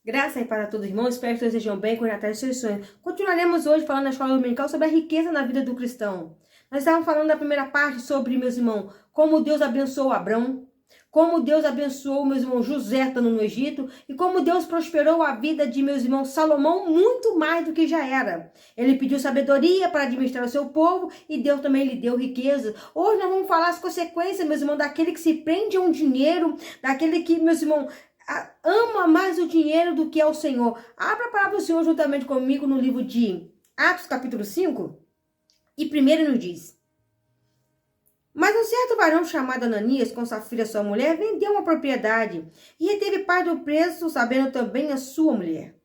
Graça e para todos, irmãos. Espero que todos estejam bem com os seus sonhos. Continuaremos hoje falando na escola dominical sobre a riqueza na vida do cristão. Nós estávamos falando da primeira parte sobre, meus irmãos, como Deus abençoou Abrão, como Deus abençoou, meus irmãos, José estando no Egito, e como Deus prosperou a vida de, meus irmãos, Salomão muito mais do que já era. Ele pediu sabedoria para administrar o seu povo e Deus também lhe deu riqueza. Hoje nós vamos falar as consequências, meus irmãos, daquele que se prende a um dinheiro, daquele que, meus irmãos, ama mais o dinheiro do que ao Senhor. Abra a palavra do Senhor juntamente comigo no livro de Atos, capítulo 5, e primeiro nos diz: mas um certo varão chamado Ananias, com Safira sua mulher, vendeu uma propriedade e reteve parte do preço, sabendo também a sua mulher.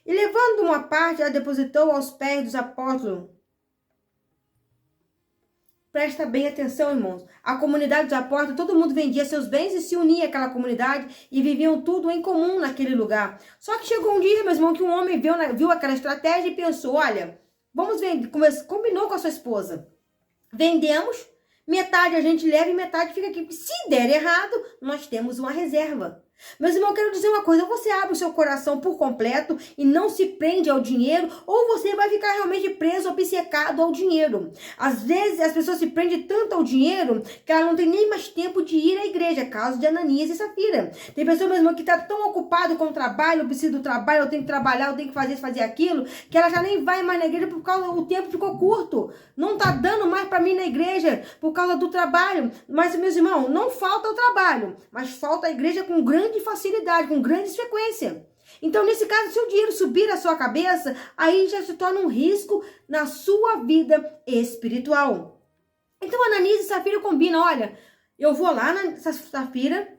E levando uma parte, a depositou aos pés dos apóstolos. Presta bem atenção, irmãos. A comunidade dos apóstolos, todo mundo vendia seus bens e se unia àquela comunidade e viviam tudo em comum naquele lugar. Só que chegou um dia, meus irmãos, que um homem viu aquela estratégia e pensou: olha, vamos vender. Combinou com a sua esposa. Vendemos, metade a gente leva e metade fica aqui. Se der errado, nós temos uma reserva. Meus irmãos, eu quero dizer uma coisa: você abre o seu coração por completo e não se prende ao dinheiro, ou você vai ficar realmente preso, obcecado ao dinheiro. Às vezes as pessoas se prendem tanto ao dinheiro que ela não tem nem mais tempo de ir à igreja, caso de Ananias e Safira. Tem pessoa, meu irmão, que está tão ocupado com o trabalho: eu preciso do trabalho, eu tenho que trabalhar, eu tenho que fazer isso, fazer aquilo, que ela já nem vai mais na igreja por causa o tempo ficou curto. Não está dando mais para mim na igreja por causa do trabalho. Mas, meus irmãos, não falta o trabalho, mas falta a igreja com grande facilidade, com grande frequência. Então, nesse caso, se o dinheiro subir a sua cabeça, aí já se torna um risco na sua vida espiritual. Então, Ananias e Safira combinam: olha, eu vou lá na Safira,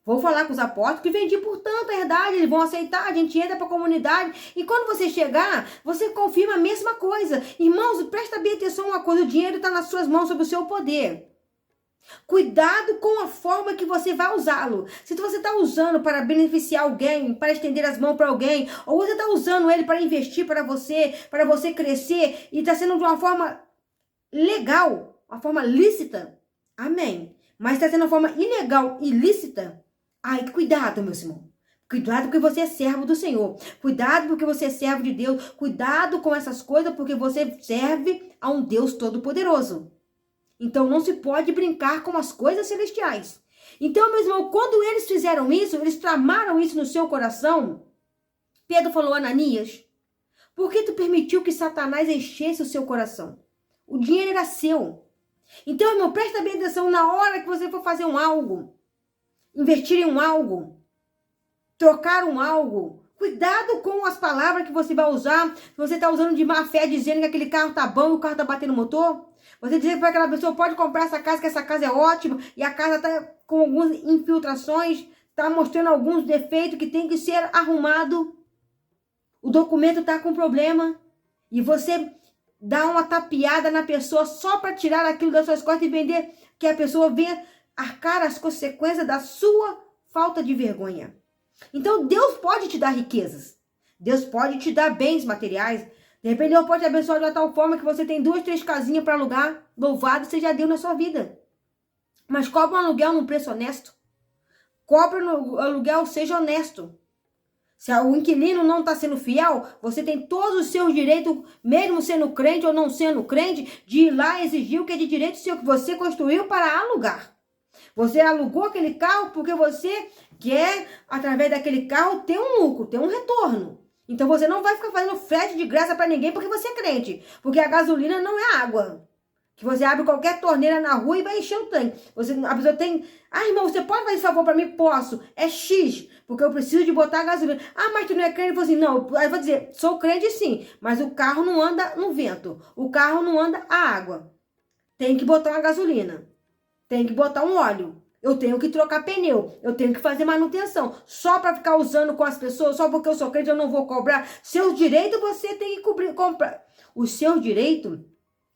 vou falar com os apóstolos que vendi por tanto, é verdade, eles vão aceitar, a gente entra para a comunidade e quando você chegar, você confirma a mesma coisa. Irmãos, presta bem atenção uma coisa: o dinheiro está nas suas mãos, sob o seu poder. Cuidado com a forma que você vai usá-lo. Se você está usando para beneficiar alguém, para estender as mãos para alguém, ou você está usando ele para investir para você crescer, e está sendo de uma forma legal, uma forma lícita, amém. Mas está sendo uma forma ilegal, ilícita, ai, cuidado, meus irmãos. Cuidado porque você é servo do Senhor. Cuidado porque você é servo de Deus. Cuidado com essas coisas porque você serve a um Deus todo-poderoso. Então, não se pode brincar com as coisas celestiais. Então, meus irmãos, quando eles fizeram isso, eles tramaram isso no seu coração. Pedro falou: Ananias, por que tu permitiu que Satanás enchesse o seu coração? O dinheiro era seu. Então, irmão, presta bem atenção na hora que você for fazer um algo, investir em um algo, trocar um algo. Cuidado com as palavras que você vai usar. Se você está usando de má fé, dizendo que aquele carro tá bom e o carro tá batendo motor. Você dizer para aquela pessoa: pode comprar essa casa, que essa casa é ótima, e a casa tá com algumas infiltrações, tá mostrando alguns defeitos que tem que ser arrumado. O documento tá com problema. E você dá uma tapeada na pessoa só para tirar aquilo das suas costas e vender, que a pessoa venha arcar as consequências da sua falta de vergonha. Então, Deus pode te dar riquezas. Deus pode te dar bens materiais. De repente, Deus pode te abençoar de uma tal forma que você tem 2, 3 casinhas para alugar. Louvado seja Deus na sua vida. Mas cobra um aluguel num preço honesto. Cobra no aluguel, seja honesto. Se o inquilino não está sendo fiel, você tem todos os seus direitos, mesmo sendo crente ou não sendo crente, de ir lá e exigir o que é de direito seu, que você construiu para alugar. Você alugou aquele carro porque você quer, através daquele carro, ter um lucro, ter um retorno. Então você não vai ficar fazendo frete de graça para ninguém porque você é crente. Porque a gasolina não é água. Que você abre qualquer torneira na rua e vai encher o tanque. A pessoa tem: ah, irmão, você pode fazer esse favor para mim? Posso. É X, porque eu preciso de botar a gasolina. Ah, mas tu não é crente? Eu vou assim: não. Aí eu vou dizer: sou crente sim, mas o carro não anda no vento. O carro não anda a água. Tem que botar uma gasolina. Tem que botar um óleo. Eu tenho que trocar pneu. Eu tenho que fazer manutenção. Só para ficar usando com as pessoas, só porque eu sou crente eu não vou cobrar. Seus direitos você tem que comprar. Os seus direitos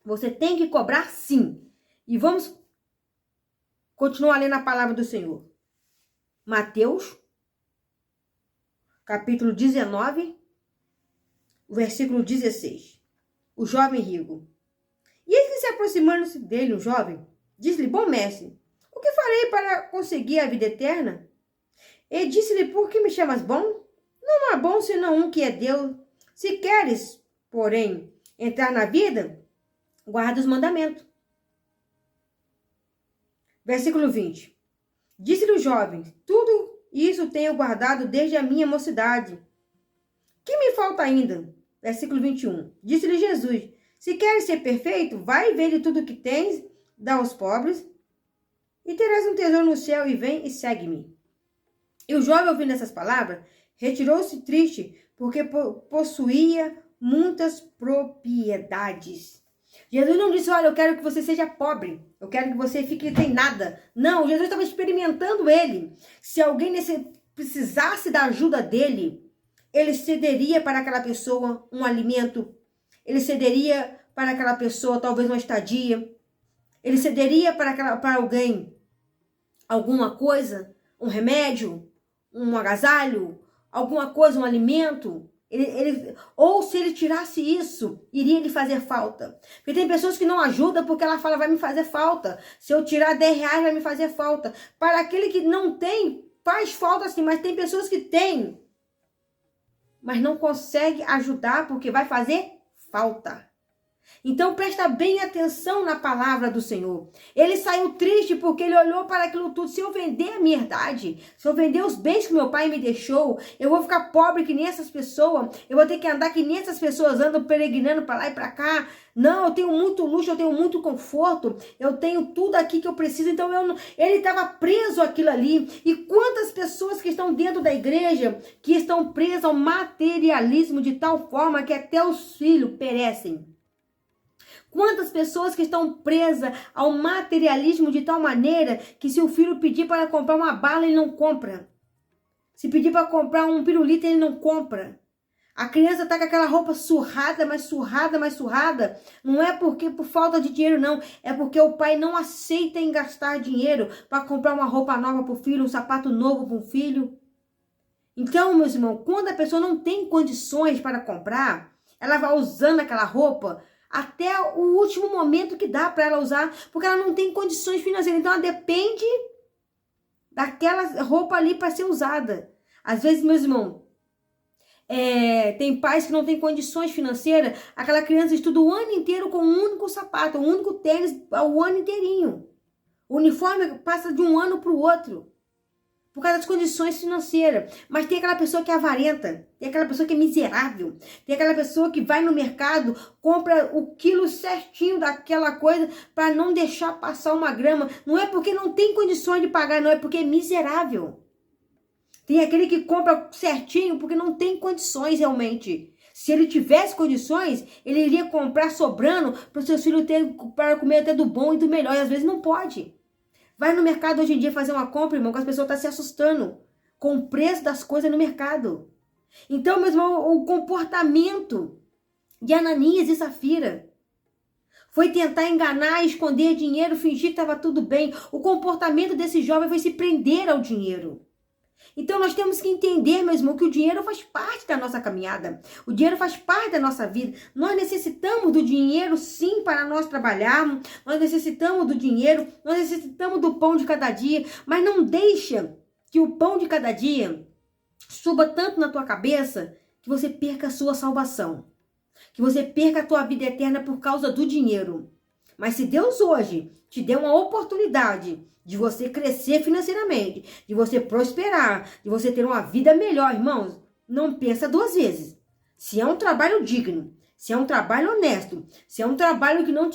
você tem que cobrar sim. E vamos continuar lendo a palavra do Senhor. Mateus, capítulo 19, versículo 16. O jovem rico. E eis que se aproximando-se dele, o jovem, disse-lhe: bom mestre, o que farei para conseguir a vida eterna? E disse-lhe: por que me chamas bom? Não há bom senão um que é Deus. Se queres, porém, entrar na vida, guarda os mandamentos. Versículo 20. Disse-lhe o jovem: tudo isso tenho guardado desde a minha mocidade. Que me falta ainda? Versículo 21. Disse-lhe Jesus: se queres ser perfeito, vai e vende tudo o que tens, dá aos pobres, e terás um tesouro no céu, e vem e segue-me. E o jovem, ouvindo essas palavras, retirou-se triste, porque possuía muitas propriedades. Jesus não disse: olha, eu quero que você seja pobre, eu quero que você fique sem nada. Não, Jesus estava experimentando ele. Se alguém precisasse da ajuda dele, ele cederia para aquela pessoa um alimento, ele cederia para aquela pessoa talvez uma estadia, ele cederia para alguém alguma coisa, um remédio, um agasalho, alguma coisa, um alimento. Ou se ele tirasse isso, iria lhe fazer falta. Porque tem pessoas que não ajudam porque ela fala: vai me fazer falta. Se eu tirar 10 reais, vai me fazer falta. Para aquele que não tem, faz falta sim, mas tem pessoas que têm, mas não consegue ajudar porque vai fazer falta. Então presta bem atenção na palavra do Senhor. Ele saiu triste porque ele olhou para aquilo tudo. Se eu vender a minha herdade, se eu vender os bens que meu pai me deixou, eu vou ficar pobre que nem essas pessoas. Eu vou ter que andar que nem essas pessoas andam peregrinando para lá e para cá. Não, eu tenho muito luxo, eu tenho muito conforto, eu tenho tudo aqui que eu preciso. Então ele estava preso àquilo ali. E quantas pessoas que estão dentro da igreja que estão presas ao materialismo de tal forma que até os filhos perecem. Quantas pessoas que estão presas ao materialismo de tal maneira que se o filho pedir para comprar uma bala, ele não compra. Se pedir para comprar um pirulito, ele não compra. A criança está com aquela roupa surrada, mais surrada, mais surrada. Não é porque por falta de dinheiro, não. É porque o pai não aceita em gastar dinheiro para comprar uma roupa nova para o filho, um sapato novo para o filho. Então, meus irmãos, quando a pessoa não tem condições para comprar, ela vai usando aquela roupa até o último momento que dá para ela usar, porque ela não tem condições financeiras. Então, ela depende daquela roupa ali para ser usada. Às vezes, meus irmãos, tem pais que não têm condições financeiras, aquela criança estuda o ano inteiro com um único sapato, um único tênis, o ano inteirinho. O uniforme passa de um ano para o outro, por causa das condições financeiras. Mas tem aquela pessoa que é avarenta, tem aquela pessoa que é miserável, tem aquela pessoa que vai no mercado, compra o quilo certinho daquela coisa para não deixar passar uma grama. Não é porque não tem condições de pagar, não, é porque é miserável. Tem aquele que compra certinho porque não tem condições realmente. Se ele tivesse condições, ele iria comprar sobrando para os seus filhos terem para comer até do bom e do melhor. E às vezes não pode. Vai no mercado hoje em dia fazer uma compra, irmão, que as pessoas estão se assustando com o preço das coisas no mercado. Então, meu irmão, o comportamento de Ananias e Safira foi tentar enganar, esconder dinheiro, fingir que estava tudo bem. O comportamento desse jovem foi se prender ao dinheiro. Então, nós temos que entender, meu irmão, que o dinheiro faz parte da nossa caminhada. O dinheiro faz parte da nossa vida. Nós necessitamos do dinheiro, sim, para nós trabalharmos. Nós necessitamos do dinheiro. Nós necessitamos do pão de cada dia. Mas não deixa que o pão de cada dia suba tanto na tua cabeça que você perca a sua salvação. Que você perca a tua vida eterna por causa do dinheiro. Mas se Deus hoje te deu uma oportunidade de você crescer financeiramente, de você prosperar, de você ter uma vida melhor, irmãos, não pensa duas vezes. Se é um trabalho digno, se é um trabalho honesto, se é um trabalho que não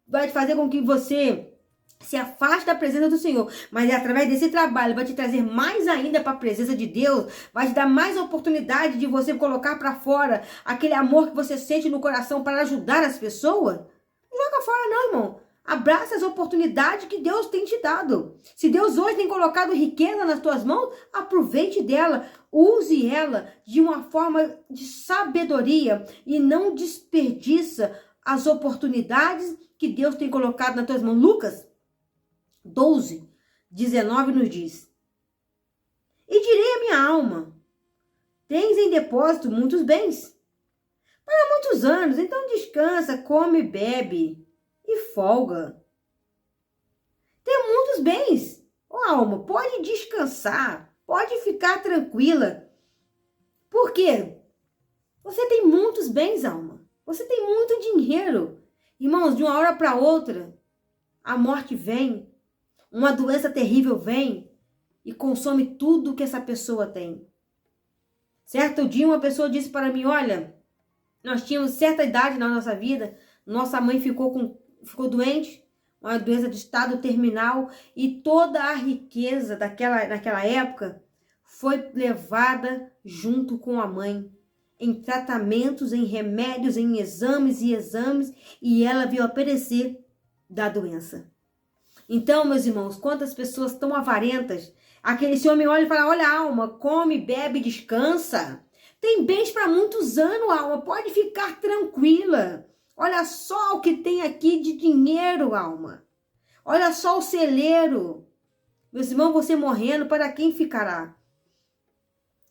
vai fazer com que você se afaste da presença do Senhor, mas é através desse trabalho vai te trazer mais ainda para a presença de Deus, vai te dar mais oportunidade de você colocar para fora aquele amor que você sente no coração para ajudar as pessoas, não joga fora não, irmão. Abraça as oportunidades que Deus tem te dado. Se Deus hoje tem colocado riqueza nas tuas mãos, aproveite dela. Use ela de uma forma de sabedoria e não desperdiça as oportunidades que Deus tem colocado nas tuas mãos. Lucas 12, 19 nos diz: e direi à minha alma, tens em depósito muitos bens para muitos anos, então descansa, come e bebe e folga. Tem muitos bens. Ô alma, pode descansar, pode ficar tranquila, Por quê? Você tem muitos bens, alma. Você tem muito dinheiro. Irmãos, de uma hora para outra, a morte vem, uma doença terrível vem e consome tudo que essa pessoa tem. Certo dia uma pessoa disse para mim, olha, nós tínhamos certa idade na nossa vida, nossa mãe ficou doente, uma doença de estado terminal, e toda a riqueza naquela época foi levada junto com a mãe, em tratamentos, em remédios, em exames e exames, e ela veio a perecer da doença. Então, meus irmãos, quantas pessoas tão avarentas, esse homem olha e fala, olha, alma, come, bebe, descansa. Tem bens para muitos anos, alma, pode ficar tranquila. Olha só o que tem aqui de dinheiro, alma. Olha só o celeiro. Meus irmãos, você morrendo, para quem ficará?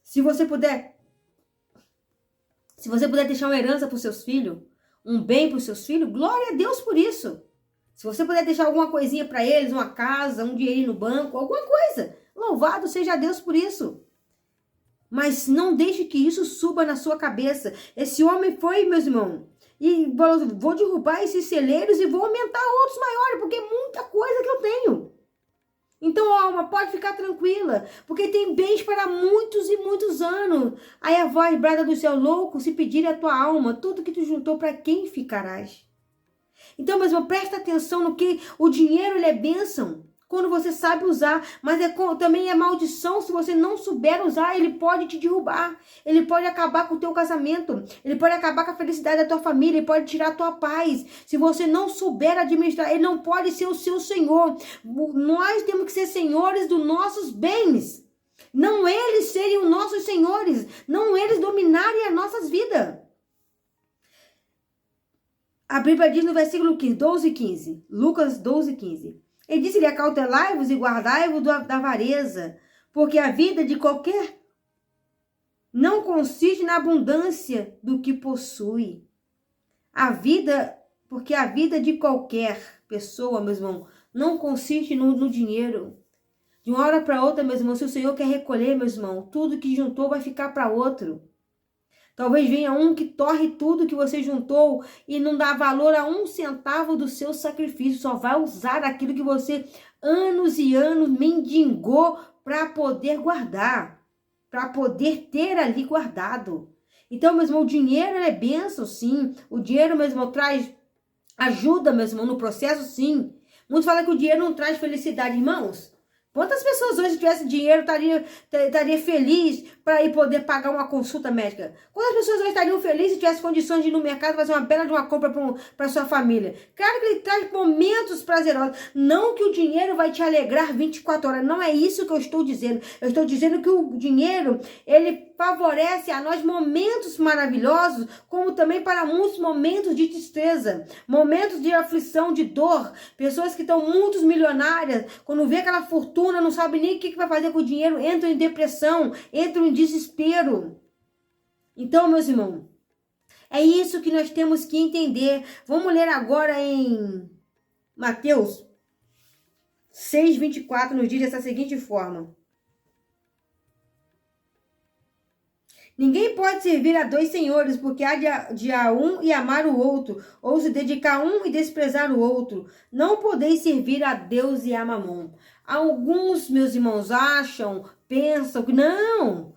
Se você puder deixar uma herança para os seus filhos, um bem para os seus filhos, glória a Deus por isso. Se você puder deixar alguma coisinha para eles, uma casa, um dinheirinho no banco, alguma coisa, louvado seja Deus por isso. Mas não deixe que isso suba na sua cabeça. Esse homem foi, meus irmãos, e falou, vou derrubar esses celeiros e vou aumentar outros maiores, porque é muita coisa que eu tenho. Então, alma, pode ficar tranquila, porque tem bens para muitos e muitos anos. Aí a voz brada do céu, louco, se pedir a tua alma, tudo que tu juntou, para quem ficarás? Então, meu irmão, presta atenção no que o dinheiro, ele é bênção quando você sabe usar, mas também é maldição se você não souber usar. Ele pode te derrubar, ele pode acabar com o teu casamento, ele pode acabar com a felicidade da tua família, ele pode tirar a tua paz. Se você não souber administrar, ele não pode ser o seu senhor. Nós temos que ser senhores dos nossos bens, não eles serem os nossos senhores, não eles dominarem as nossas vidas. A Bíblia diz no versículo 12 e 15, Lucas 12 e 15. Ele disse-lhe, acautelai-vos e guardai-vos da avareza, porque a vida de qualquer não consiste na abundância do que possui. Porque a vida de qualquer pessoa, meu irmão, não consiste no dinheiro. De uma hora para outra, meu irmão, se o Senhor quer recolher, meu irmão, tudo que juntou vai ficar para outro. Talvez venha um que torre tudo que você juntou e não dá valor a 1 centavo do seu sacrifício. Só vai usar aquilo que você anos e anos mendigou para poder guardar, para poder ter ali guardado. Então, meu irmão, o dinheiro é bênção, sim. O dinheiro, meu irmão, traz ajuda, meu irmão, no processo, sim. Muitos falam que o dinheiro não traz felicidade, irmãos. Quantas pessoas hoje, se tivesse dinheiro, estaria feliz para ir poder pagar uma consulta médica? Quantas pessoas hoje estariam felizes se tivesse condições de ir no mercado fazer uma bela de uma compra para sua família? Claro que ele traz momentos prazerosos. Não que o dinheiro vai te alegrar 24 horas. Não é isso que eu estou dizendo. Eu estou dizendo que o dinheiro, ele favorece a nós momentos maravilhosos, como também para muitos momentos de tristeza, momentos de aflição, de dor. Pessoas que estão muito milionárias, quando vê aquela fortuna, não sabe nem o que vai fazer com o dinheiro, entram em depressão, entram em desespero. Então, meus irmãos, é isso que nós temos que entender. Vamos ler agora em Mateus 6:24, nos diz dessa seguinte forma. Ninguém pode servir a 2 senhores, porque há de a um e amar o outro, ou se dedicar a um e desprezar o outro. Não podeis servir a Deus e a Mamon. Alguns, meus irmãos, pensam que não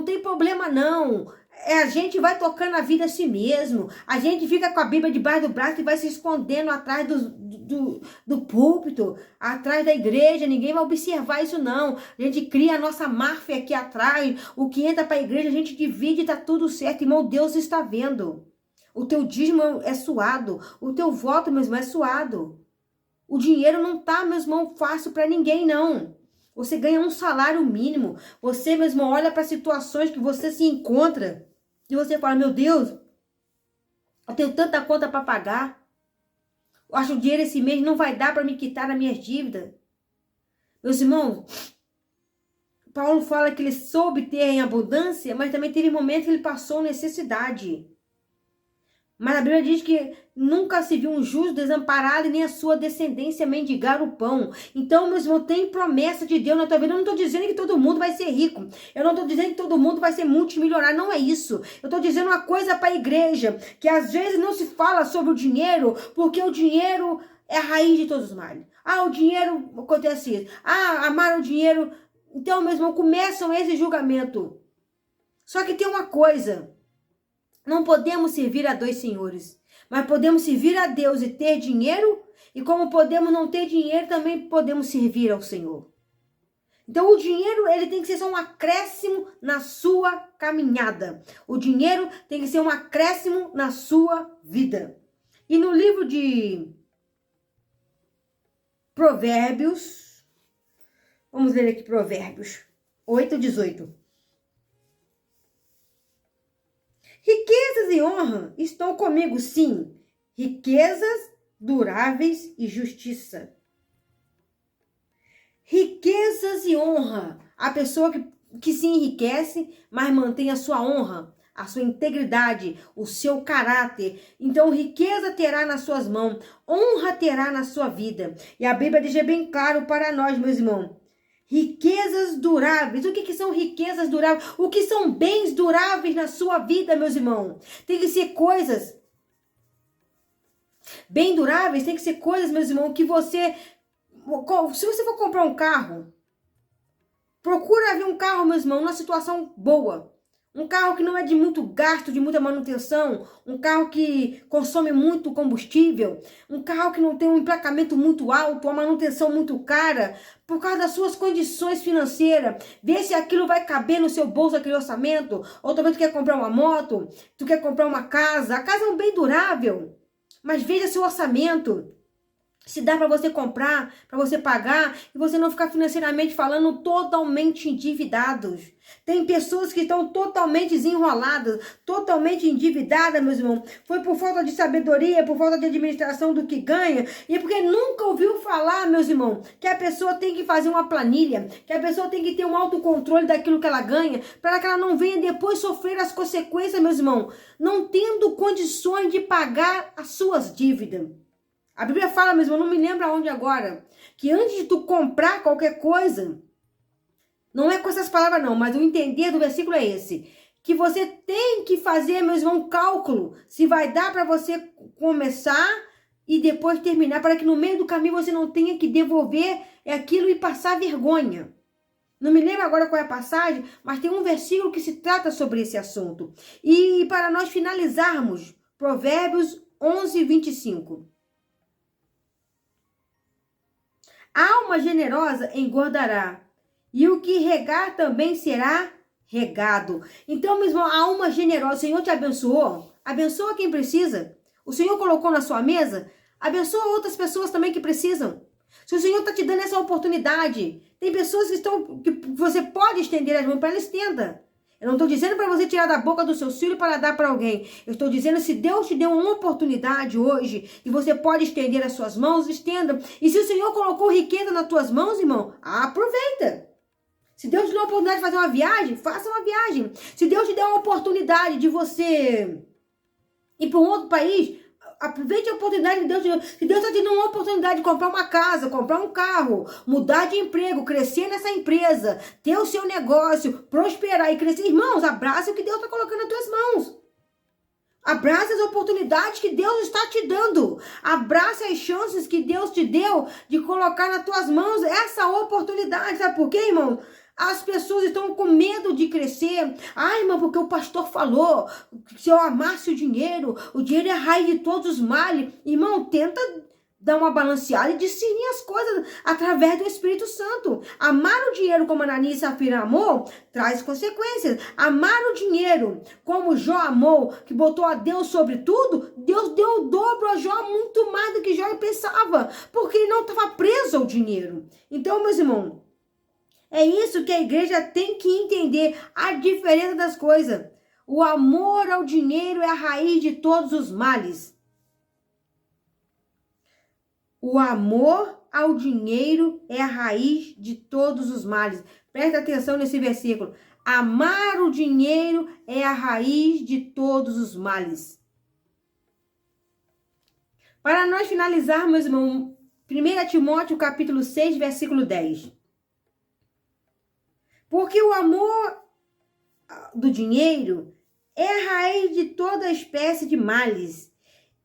tem problema não. A gente vai tocando a vida a si mesmo. A gente fica com a Bíblia debaixo do braço e vai se escondendo atrás do púlpito, atrás da igreja. Ninguém vai observar isso não. A gente cria a nossa máfia aqui atrás. O que entra para a igreja a gente divide e tá tudo certo. Irmão, Deus está vendo. O teu dízimo é suado. O teu voto, meu irmão, é suado. O dinheiro não tá, meu irmão, fácil para ninguém não. Você ganha um salário mínimo. Você, meu irmão, olha para situações que você se encontra e você fala, meu Deus, eu tenho tanta conta para pagar. Eu acho que o dinheiro esse mês não vai dar para me quitar as minhas dívidas. Meus irmãos, Paulo fala que ele soube ter em abundância, mas também teve momentos que ele passou necessidade. Mas a Bíblia diz que nunca se viu um justo desamparado e nem a sua descendência mendigar o pão. Então, meus irmãos, tem promessa de Deus na tua vida. Eu não estou dizendo que todo mundo vai ser rico. Eu não estou dizendo que todo mundo vai ser multimilionário. Não é isso. Eu estou dizendo uma coisa para a igreja, que às vezes não se fala sobre o dinheiro, porque o dinheiro é a raiz de todos os males. O dinheiro acontece isso. Amar o dinheiro. Então, meus irmãos, começam esse julgamento. Só que tem uma coisa. Não podemos servir a dois senhores, mas podemos servir a Deus e ter dinheiro, e como podemos não ter dinheiro, também podemos servir ao Senhor. Então o dinheiro, ele tem que ser só um acréscimo na sua caminhada. O dinheiro tem que ser um acréscimo na sua vida. E no livro de Provérbios, vamos ler aqui Provérbios 8:18. Riquezas e honra estão comigo, sim. Riquezas duráveis e justiça. Riquezas e honra. A pessoa que se enriquece, mas mantém a sua honra, a sua integridade, o seu caráter. Então, riqueza terá nas suas mãos, honra terá na sua vida. E a Bíblia deixa bem claro para nós, meus irmãos. Riquezas duráveis. O que são riquezas duráveis? O que são bens duráveis na sua vida, meus irmãos? Tem que ser coisas bem duráveis, tem que ser coisas, meus irmãos, que você... Se você for comprar um carro, procura ver um carro, meus irmãos, numa situação boa. Um carro que não é de muito gasto, de muita manutenção. Um carro que consome muito combustível. Um carro que não tem um emplacamento muito alto, uma manutenção muito cara. Por causa das suas condições financeiras. Vê se aquilo vai caber no seu bolso, aquele orçamento. Ou talvez tu quer comprar uma moto, tu quer comprar uma casa. A casa é um bem durável. Mas veja seu orçamento. Se dá para você comprar, para você pagar, e você não ficar financeiramente falando totalmente endividados. Tem pessoas que estão totalmente desenroladas, totalmente endividadas, meus irmãos. Foi por falta de sabedoria, por falta de administração do que ganha, e porque nunca ouviu falar, meus irmãos, que a pessoa tem que fazer uma planilha, que a pessoa tem que ter um autocontrole daquilo que ela ganha, para que ela não venha depois sofrer as consequências, meus irmãos, não tendo condições de pagar as suas dívidas. A Bíblia fala mesmo, eu não me lembro aonde agora, que antes de tu comprar qualquer coisa, não é com essas palavras não, mas o entender do versículo é esse, que você tem que fazer, meus irmãos, um cálculo, se vai dar para você começar e depois terminar, para que no meio do caminho você não tenha que devolver aquilo e passar vergonha. Não me lembro agora qual é a passagem, mas tem um versículo que se trata sobre esse assunto. E para nós finalizarmos, Provérbios 11:25. A alma generosa engordará, e o que regar também será regado. Então, meu irmão, a alma generosa, o Senhor te abençoou? Abençoa quem precisa. O Senhor colocou na sua mesa? Abençoa outras pessoas também que precisam. Se o Senhor está te dando essa oportunidade, tem pessoas que você pode estender as mãos para ela, estenda. Eu não estou dizendo para você tirar da boca do seu filho para dar para alguém. Eu estou dizendo, se Deus te deu uma oportunidade hoje e você pode estender as suas mãos, estenda. E se o Senhor colocou riqueza nas tuas mãos, irmão, aproveita. Se Deus te deu a oportunidade de fazer uma viagem, faça uma viagem. Se Deus te deu a oportunidade de você ir para um outro país, aproveite a oportunidade de Deus. Se Deus está te dando uma oportunidade de comprar uma casa, comprar um carro, mudar de emprego, crescer nessa empresa, ter o seu negócio, prosperar e crescer. Irmãos, abraça o que Deus está colocando nas tuas mãos. Abraça as oportunidades que Deus está te dando. Abraça as chances que Deus te deu de colocar nas tuas mãos essa oportunidade. Sabe por quê, irmão? As pessoas estão com medo de crescer. Ai, irmão, porque o pastor falou que se eu amasse o dinheiro é a raiz de todos os males. Irmão, tenta dar uma balanceada e discernir as coisas através do Espírito Santo. Amar o dinheiro como Ananias e Safira amou, traz consequências. Amar o dinheiro como Jó amou, que botou a Deus sobre tudo, Deus deu o dobro a Jó, muito mais do que Jó pensava, porque ele não estava preso ao dinheiro. Então, meus irmãos, é isso que a igreja tem que entender, a diferença das coisas. O amor ao dinheiro é a raiz de todos os males. O amor ao dinheiro é a raiz de todos os males. Presta atenção nesse versículo. Amar o dinheiro é a raiz de todos os males. Para nós finalizarmos, meus irmãos, 1 Timóteo capítulo 6, versículo 10. Porque o amor do dinheiro é a raiz de toda espécie de males.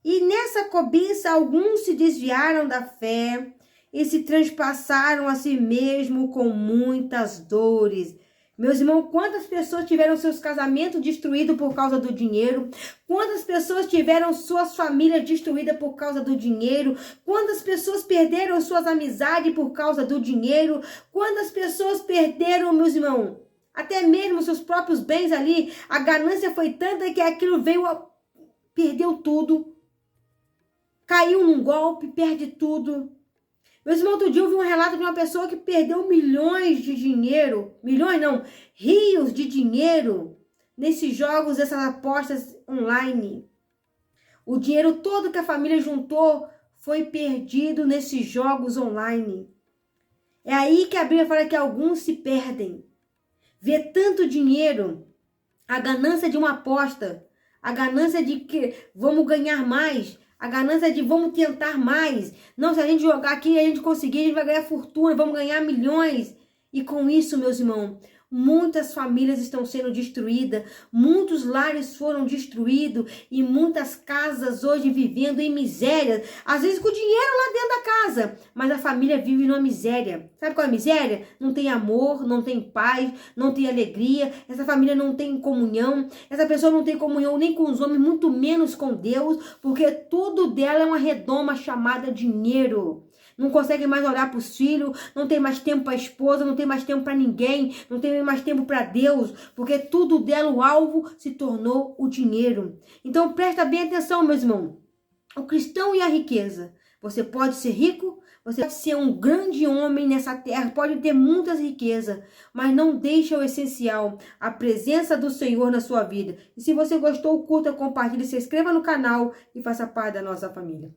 E nessa cobiça alguns se desviaram da fé e se transpassaram a si mesmo com muitas dores. Meus irmãos, quantas pessoas tiveram seus casamentos destruídos por causa do dinheiro? Quantas pessoas tiveram suas famílias destruídas por causa do dinheiro? Quantas pessoas perderam suas amizades por causa do dinheiro? Quantas pessoas perderam, meus irmãos, até mesmo seus próprios bens ali? A ganância foi tanta que aquilo perdeu tudo. Caiu num golpe, perde tudo. Meus irmãos, outro dia eu vi um relato de uma pessoa que perdeu milhões de dinheiro, milhões não, rios de dinheiro nesses jogos, essas apostas online. O dinheiro todo que a família juntou foi perdido nesses jogos online. É aí que a Bíblia fala que alguns se perdem. Vê tanto dinheiro, a ganância de uma aposta, a ganância de que vamos ganhar mais, a ganância de vamos tentar mais. Não, se a gente jogar aqui, a gente conseguir, a gente vai ganhar fortuna, vamos ganhar milhões. E com isso, meus irmãos, muitas famílias estão sendo destruídas, muitos lares foram destruídos e muitas casas hoje vivendo em miséria. Às vezes com dinheiro lá dentro da casa, mas a família vive numa miséria. Sabe qual é a miséria? Não tem amor, não tem paz, não tem alegria. Essa família não tem comunhão. Essa pessoa não tem comunhão nem com os homens, muito menos com Deus, porque tudo dela é uma redoma chamada dinheiro. Não consegue mais olhar para os filhos, não tem mais tempo para a esposa, não tem mais tempo para ninguém, não tem mais tempo para Deus, porque tudo dela, o alvo, se tornou o dinheiro. Então presta bem atenção, meus irmãos. O cristão e a riqueza. Você pode ser rico, você pode ser um grande homem nessa terra, pode ter muitas riquezas, mas não deixa o essencial, a presença do Senhor na sua vida. E se você gostou, curta, compartilhe, se inscreva no canal e faça parte da nossa família.